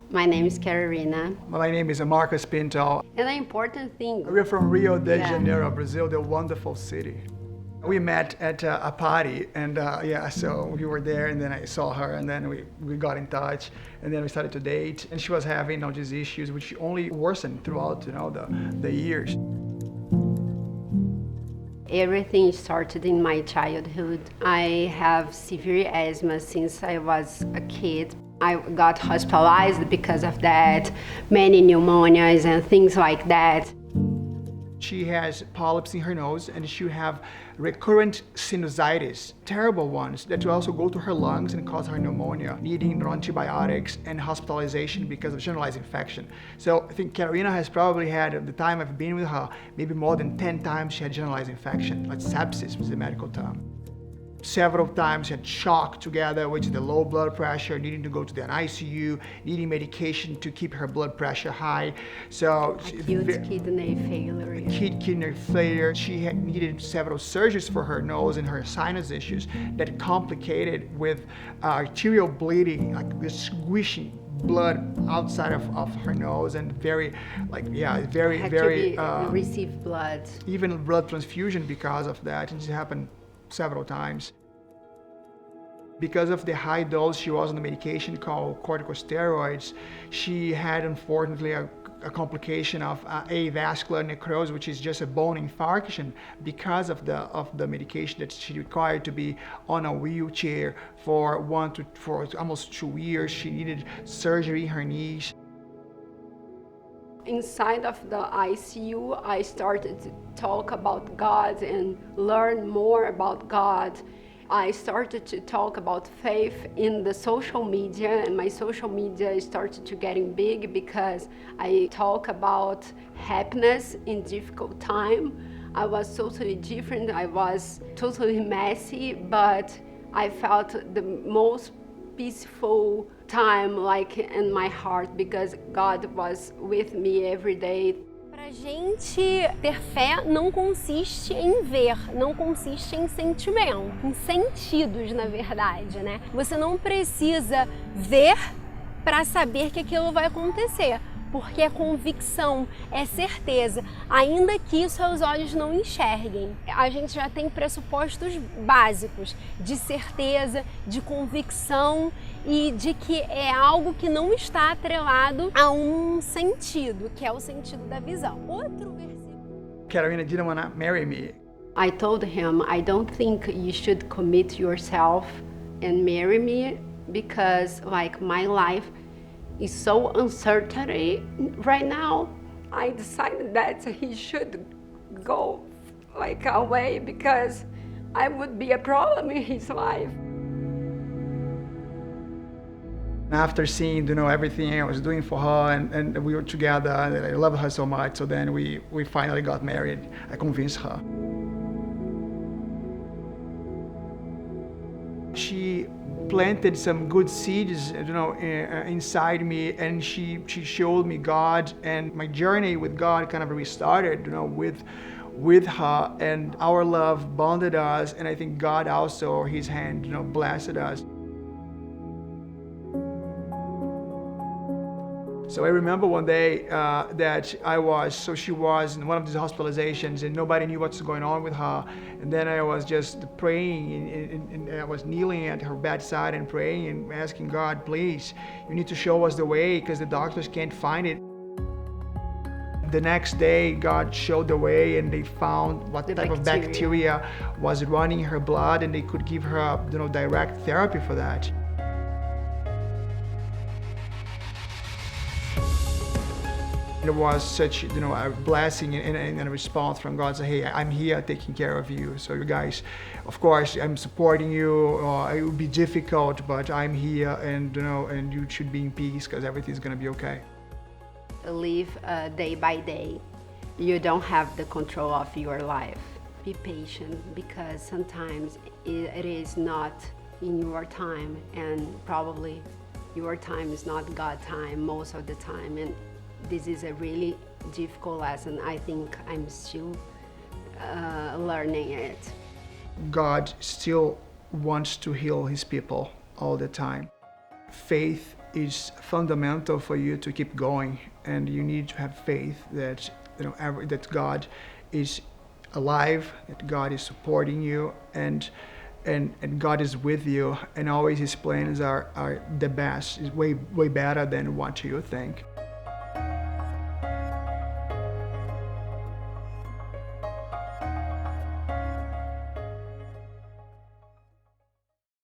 My name is Carolina. My name is Marcus Pinto. And the important thing... We're from Rio de Janeiro, Brazil, the wonderful city. We met at a party, and so we were there, and then I saw her, and then we got in touch, and then we started to date, and she was having these issues, which only worsened throughout the years. Everything started in my childhood. I have severe asthma since I was a kid. I got hospitalized because of that, many pneumonias and things like that. She has polyps in her nose, and she have recurrent sinusitis, terrible ones, that will also go to her lungs and cause her pneumonia, needing antibiotics and hospitalization because of generalized infection. So I think Carolina has probably had, at the time I've been with her, maybe more than 10 times she had generalized infection, like sepsis was the medical term. Several times had shock together, which is the low blood pressure, needing to go to the ICU, needing medication to keep her blood pressure high. So acute kidney failure. Acute kidney failure. She had needed several surgeries for her nose and her sinus issues that complicated with arterial bleeding, like this squishing blood outside of her nose, and very receive blood. Even blood transfusion because of that, and it happened several times. Because of the high dose she was on the medication called corticosteroids, she had unfortunately a complication of avascular necrosis, which is just a bone infarction, because of the medication that she required to be on a wheelchair for almost 2 years. She needed surgery in her knees. Inside of the ICU, I started to talk about God and learn more about God. I started to talk about faith in the social media, and my social media started to getting big because I talk about happiness in difficult time. I was totally different, I was totally messy, but I felt the most peaceful time in my heart because God was with me every day. Pra gente, ter fé não consiste em ver, não consiste em sentimento, em sentidos, na verdade, né? Você não precisa ver para saber que aquilo vai acontecer, porque é convicção, é certeza, ainda que os seus olhos não enxerguem. A gente já tem pressupostos básicos de certeza, de convicção e de que é algo que não está atrelado a um sentido, que é o sentido da visão. Outro versículo. Carolina didn't want to marry me. I told him, I don't think you should commit yourself and marry me because my life is so uncertain right now. I decided that he should go away because I would be a problem in his life. After seeing everything I was doing for her, and we were together, and I love her so much, so then we finally got married. I convinced her. She planted some good seeds, inside me, and she showed me God, and my journey with God kind of restarted, with her, and our love bonded us, and I think God also, His hand, blessed us. So I remember one day she was in one of these hospitalizations and nobody knew what's going on with her. And then I was just praying and I was kneeling at her bedside and praying and asking God, please, you need to show us the way because the doctors can't find it. The next day, God showed the way and they found what type of bacteria was running in her blood, and they could give her direct therapy for that. It was such a blessing and a response from God. Say, hey, I'm here taking care of you. So you guys, of course, I'm supporting you. It will be difficult, but I'm here, and and you should be in peace because everything's gonna be okay. Live day by day. You don't have the control of your life. Be patient because sometimes it is not in your time, and probably your time is not God's time most of the time. And this is a really difficult lesson. I think I'm still learning it. God still wants to heal His people all the time. Faith is fundamental for you to keep going, and you need to have faith that that God is alive, that God is supporting you, and God is with you, and always His plans are the best, is way better than what you think.